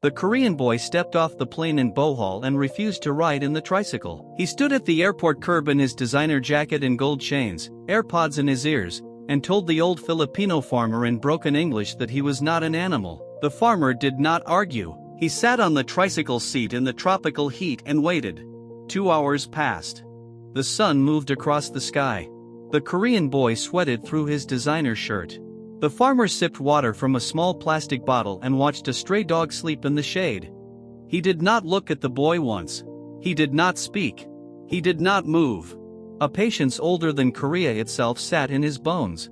The Korean boy stepped off the plane in Bohol and refused to ride in the tricycle. He stood at the airport curb in his designer jacket and gold chains, AirPods in his ears, and told the old Filipino farmer in broken English that he was not an animal. The farmer did not argue. He sat on the tricycle seat in the tropical heat and waited. 2 hours passed. The sun moved across the sky. The Korean boy sweated through his designer shirt. The farmer sipped water from a small plastic bottle and watched a stray dog sleep in the shade. He did not look at the boy once. He did not speak. He did not move. A patience older than Korea itself sat in his bones.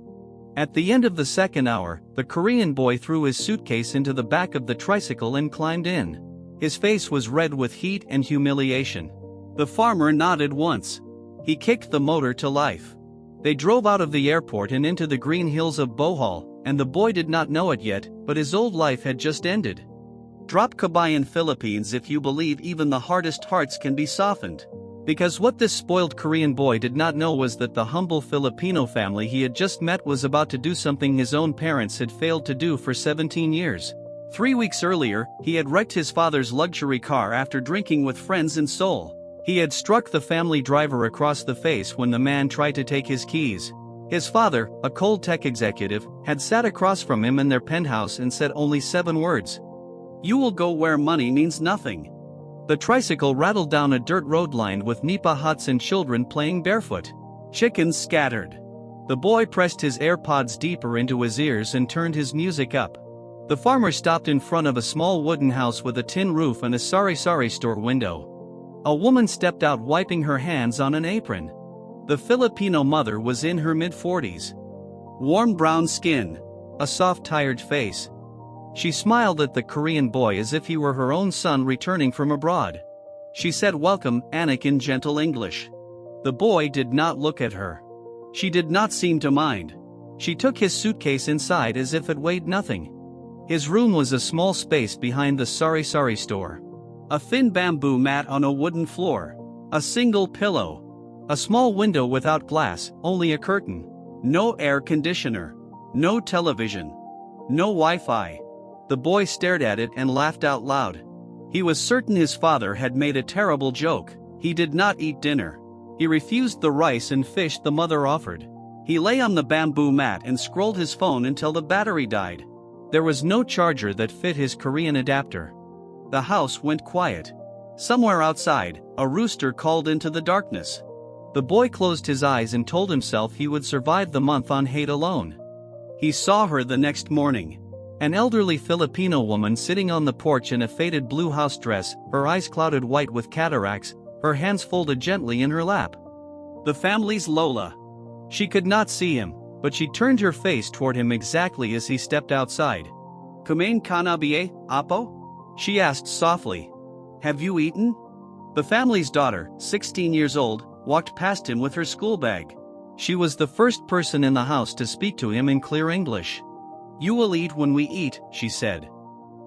At the end of the second hour, the Korean boy threw his suitcase into the back of the tricycle and climbed in. His face was red with heat and humiliation. The farmer nodded once. He kicked the motor to life. They drove out of the airport and into the green hills of Bohol, and the boy did not know it yet, but his old life had just ended. Drop Kabayan Philippines if you believe even the hardest hearts can be softened. Because what this spoiled Korean boy did not know was that the humble Filipino family he had just met was about to do something his own parents had failed to do for 17 years. 3 weeks earlier, he had wrecked his father's luxury car after drinking with friends in Seoul. He had struck the family driver across the face when the man tried to take his keys. His father, a cold tech executive, had sat across from him in their penthouse and said only 7 words. "You will go where money means nothing." The tricycle rattled down a dirt road lined with nipa huts and children playing barefoot. Chickens scattered. The boy pressed his AirPods deeper into his ears and turned his music up. The farmer stopped in front of a small wooden house with a tin roof and a sari store window. A woman stepped out wiping her hands on an apron. The Filipino mother was in her mid-40s. Warm brown skin. A soft tired face. She smiled at the Korean boy as if he were her own son returning from abroad. She said welcome, Anik in gentle English. The boy did not look at her. She did not seem to mind. She took his suitcase inside as if it weighed nothing. His room was a small space behind the sari store. A thin bamboo mat on a wooden floor. A single pillow. A small window without glass, only a curtain. No air conditioner. No television. No Wi-Fi. The boy stared at it and laughed out loud. He was certain his father had made a terrible joke. He did not eat dinner. He refused the rice and fish the mother offered. He lay on the bamboo mat and scrolled his phone until the battery died. There was no charger that fit his Korean adapter. The house went quiet. Somewhere outside, a rooster called into the darkness. The boy closed his eyes and told himself he would survive the month on hate alone. He saw her the next morning. An elderly Filipino woman sitting on the porch in a faded blue house dress, her eyes clouded white with cataracts, her hands folded gently in her lap. The family's Lola. She could not see him, but she turned her face toward him exactly as he stepped outside. "Kumain ka na ba, Apo?" she asked softly. "Have you eaten?" The family's daughter, 16 years old, walked past him with her school bag. She was the first person in the house to speak to him in clear English. "You will eat when we eat," she said.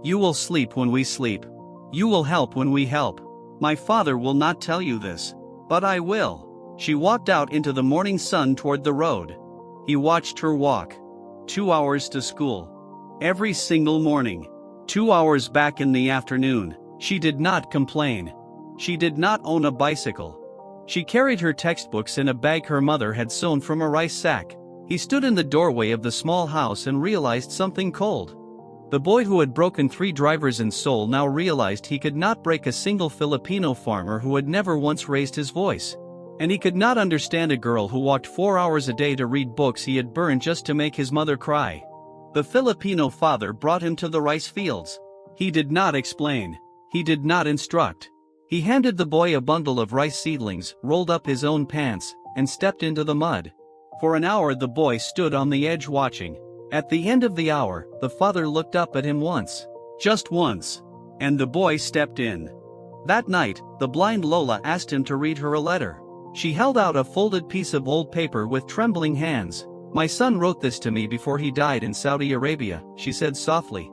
"You will sleep when we sleep. You will help when we help. My father will not tell you this, but I will." She walked out into the morning sun toward the road. He watched her walk. 2 hours to school. Every single morning. 2 hours back in the afternoon. She did not complain. She did not own a bicycle. She carried her textbooks in a bag her mother had sewn from a rice sack. He stood in the doorway of the small house and realized something cold. The boy who had broken 3 drivers in Seoul now realized he could not break a single Filipino farmer who had never once raised his voice. And he could not understand a girl who walked 4 hours a day to read books he had burned just to make his mother cry. The Filipino father brought him to the rice fields. He did not explain. He did not instruct. He handed the boy a bundle of rice seedlings, rolled up his own pants, and stepped into the mud. For an hour the boy stood on the edge watching. At the end of the hour, the father looked up at him once. Just once. And the boy stepped in. That night, the blind Lola asked him to read her a letter. She held out a folded piece of old paper with trembling hands. "My son wrote this to me before he died in Saudi Arabia," she said softly.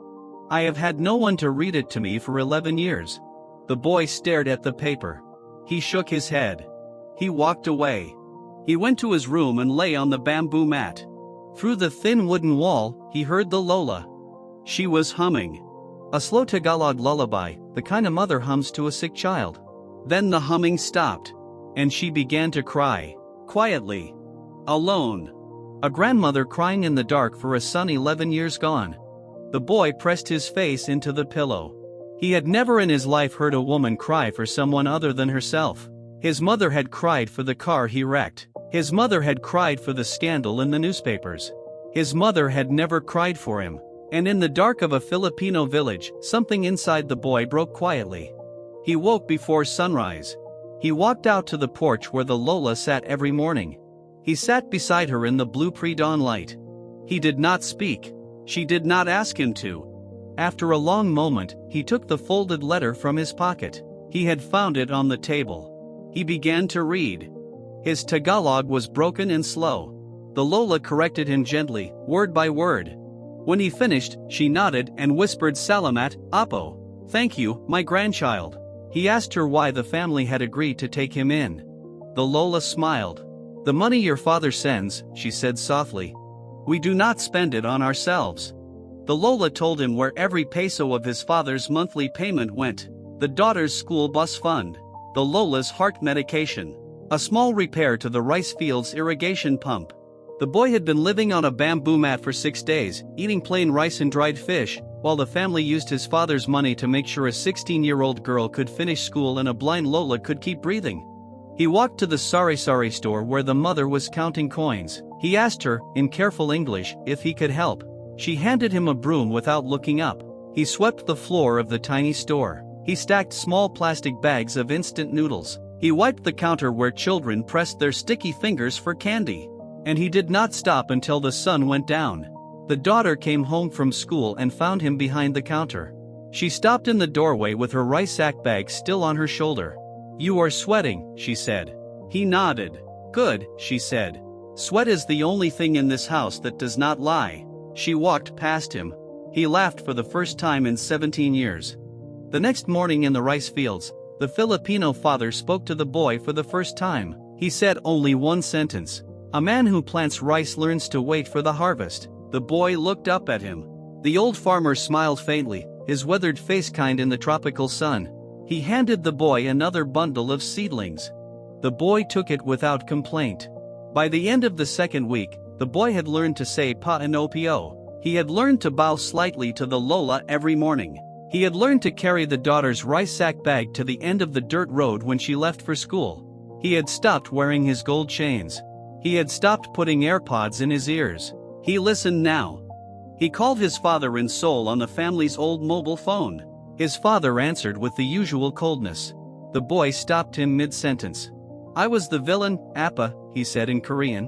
"I have had no one to read it to me for 11 years. The boy stared at the paper. He shook his head. He walked away. He went to his room and lay on the bamboo mat. Through the thin wooden wall, he heard the Lola. She was humming. A slow Tagalog lullaby, the kind a mother hums to a sick child. Then the humming stopped, and she began to cry, quietly. Alone. A grandmother crying in the dark for a son 11 years gone. The boy pressed his face into the pillow. He had never in his life heard a woman cry for someone other than herself. His mother had cried for the car he wrecked. His mother had cried for the scandal in the newspapers. His mother had never cried for him. And in the dark of a Filipino village, something inside the boy broke quietly. He woke before sunrise. He walked out to the porch where the Lola sat every morning. He sat beside her in the blue pre-dawn light. He did not speak. She did not ask him to. After a long moment, he took the folded letter from his pocket. He had found it on the table. He began to read. His Tagalog was broken and slow. The Lola corrected him gently, word by word. When he finished, she nodded and whispered Salamat, Apo. Thank you, my grandchild. He asked her why the family had agreed to take him in. The Lola smiled. The money your father sends, she said softly. We do not spend it on ourselves. The Lola told him where every peso of his father's monthly payment went. The daughter's school bus fund. The Lola's heart medication. A small repair to the rice field's irrigation pump. The boy had been living on a bamboo mat for 6 days, eating plain rice and dried fish, while the family used his father's money to make sure a 16-year-old girl could finish school and a blind Lola could keep breathing. He walked to the sari-sari store where the mother was counting coins. He asked her, in careful English, if he could help. She handed him a broom without looking up. He swept the floor of the tiny store. He stacked small plastic bags of instant noodles. He wiped the counter where children pressed their sticky fingers for candy. And he did not stop until the sun went down. The daughter came home from school and found him behind the counter. She stopped in the doorway with her rice sack bag still on her shoulder. You are sweating, she said. He nodded. Good, she said. Sweat is the only thing in this house that does not lie. She walked past him. He laughed for the first time in 17 years. The next morning in the rice fields, the Filipino father spoke to the boy for the first time. He said only one sentence. A man who plants rice learns to wait for the harvest. The boy looked up at him. The old farmer smiled faintly, his weathered face kind in the tropical sun. He handed the boy another bundle of seedlings. The boy took it without complaint. By the end of the second week, the boy had learned to say pa and opio. He had learned to bow slightly to the Lola every morning. He had learned to carry the daughter's rice sack bag to the end of the dirt road when she left for school. He had stopped wearing his gold chains. He had stopped putting AirPods in his ears. He listened now. He called his father in Seoul on the family's old mobile phone. His father answered with the usual coldness. The boy stopped him mid-sentence. I was the villain, Appa, he said in Korean.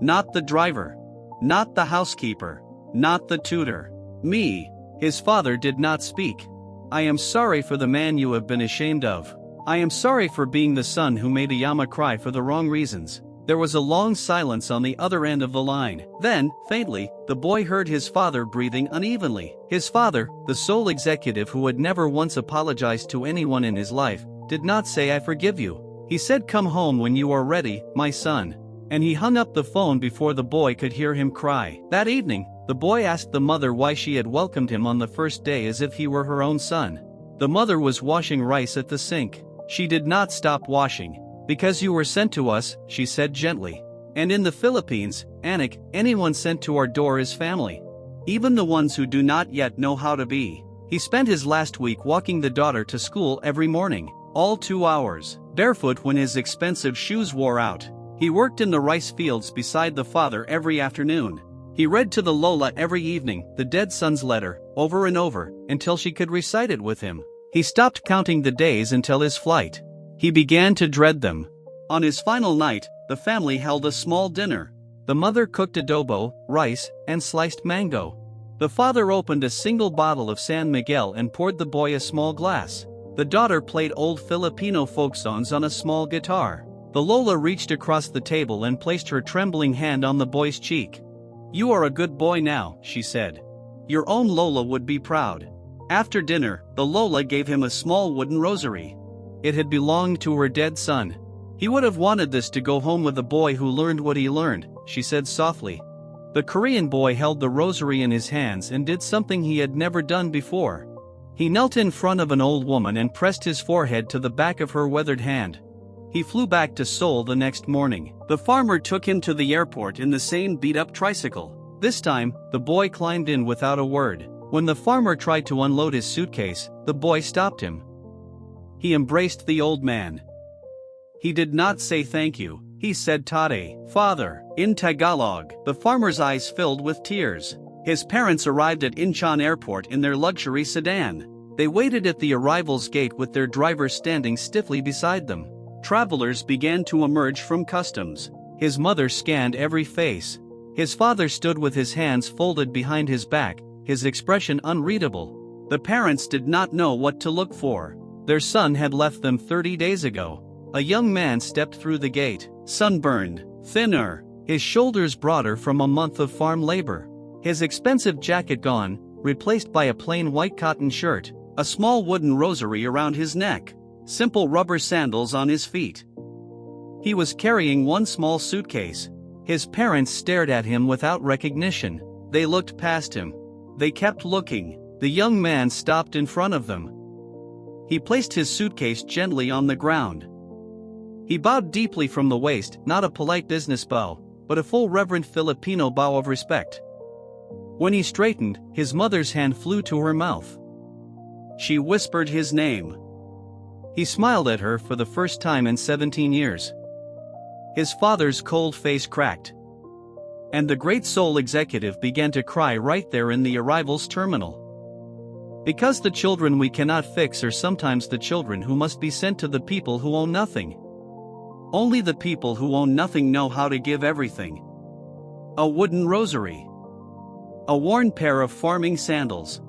Not the driver. Not the housekeeper. Not the tutor. Me. His father did not speak. I am sorry for the man you have been ashamed of. I am sorry for being the son who made Ayama cry for the wrong reasons. There was a long silence on the other end of the line. Then, faintly, the boy heard his father breathing unevenly. His father, the sole executive who had never once apologized to anyone in his life, did not say I forgive you. He said come home when you are ready, my son. And he hung up the phone before the boy could hear him cry. That evening, the boy asked the mother why she had welcomed him on the first day as if he were her own son. The mother was washing rice at the sink. She did not stop washing. Because you were sent to us, she said gently. And in the Philippines, Anak, anyone sent to our door is family. Even the ones who do not yet know how to be. He spent his last week walking the daughter to school every morning, all 2 hours, barefoot when his expensive shoes wore out. He worked in the rice fields beside the father every afternoon. He read to the Lola every evening, the dead son's letter, over and over, until she could recite it with him. He stopped counting the days until his flight. He began to dread them. On his final night, the family held a small dinner. The mother cooked adobo, rice, and sliced mango. The father opened a single bottle of San Miguel and poured the boy a small glass. The daughter played old Filipino folk songs on a small guitar. The Lola reached across the table and placed her trembling hand on the boy's cheek. You are a good boy now, she said. Your own Lola would be proud. After dinner, the Lola gave him a small wooden rosary. It had belonged to her dead son. He would have wanted this to go home with a boy who learned what he learned, she said softly. The Korean boy held the rosary in his hands and did something he had never done before. He knelt in front of an old woman and pressed his forehead to the back of her weathered hand. He flew back to Seoul the next morning. The farmer took him to the airport in the same beat-up tricycle. This time, the boy climbed in without a word. When the farmer tried to unload his suitcase, the boy stopped him. He embraced the old man. He did not say thank you. He said "Tate, father," in Tagalog. The farmer's eyes filled with tears. His parents arrived at Incheon Airport in their luxury sedan. They waited at the arrivals gate with their driver standing stiffly beside them. Travelers began to emerge from customs. His mother scanned every face. His father stood with his hands folded behind his back, his expression unreadable. The parents did not know what to look for. Their son had left them 30 days ago. A young man stepped through the gate, sunburned, thinner, his shoulders broader from a month of farm labor. His expensive jacket gone, replaced by a plain white cotton shirt, a small wooden rosary around his neck, simple rubber sandals on his feet. He was carrying one small suitcase. His parents stared at him without recognition. They looked past him. They kept looking. The young man stopped in front of them. He placed his suitcase gently on the ground. He bowed deeply from the waist, not a polite business bow, but a full reverent Filipino bow of respect. When he straightened, his mother's hand flew to her mouth. She whispered his name. He smiled at her for the first time in 17 years. His father's cold face cracked. And the great Seoul executive began to cry right there in the arrivals terminal. Because the children we cannot fix are sometimes the children who must be sent to the people who own nothing. Only the people who own nothing know how to give everything. A wooden rosary. A worn pair of farming sandals.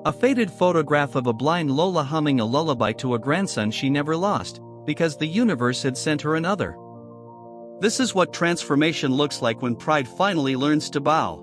A faded photograph of a blind Lola humming a lullaby to a grandson she never lost, because the universe had sent her another. This is what transformation looks like when pride finally learns to bow.